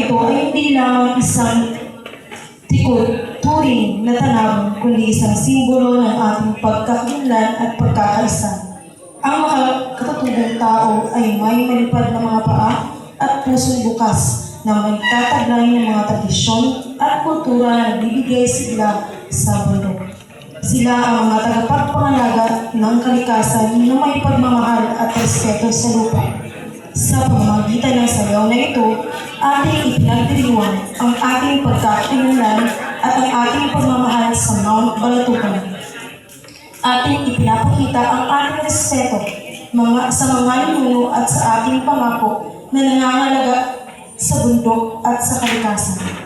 ito ay hindi lamang isang turing na tanawin, kundi isang simbolo ng ating pagkakaunlad at pagkakaisa. Ang makakatutubong tao ay may malipad na mga paa at pusong bukas na magtataglay ng mga tradisyon at kultura na nagbibigay sigla sa mundo. Sila ang mga tagapagpangalaga ng kalikasan na may pagmamahal at respeto sa lupa. Sa pamamagitan ng sayaw na ito, ating ipinagdiriwang ang ating pagkakaunlad at ang ating pagmamahal sa Mount Balatucan. Ating ipinapakita ang ating respeto sa mga ninuno at sa ating pangako na nangangalaga sa bundok at sa kalikasan.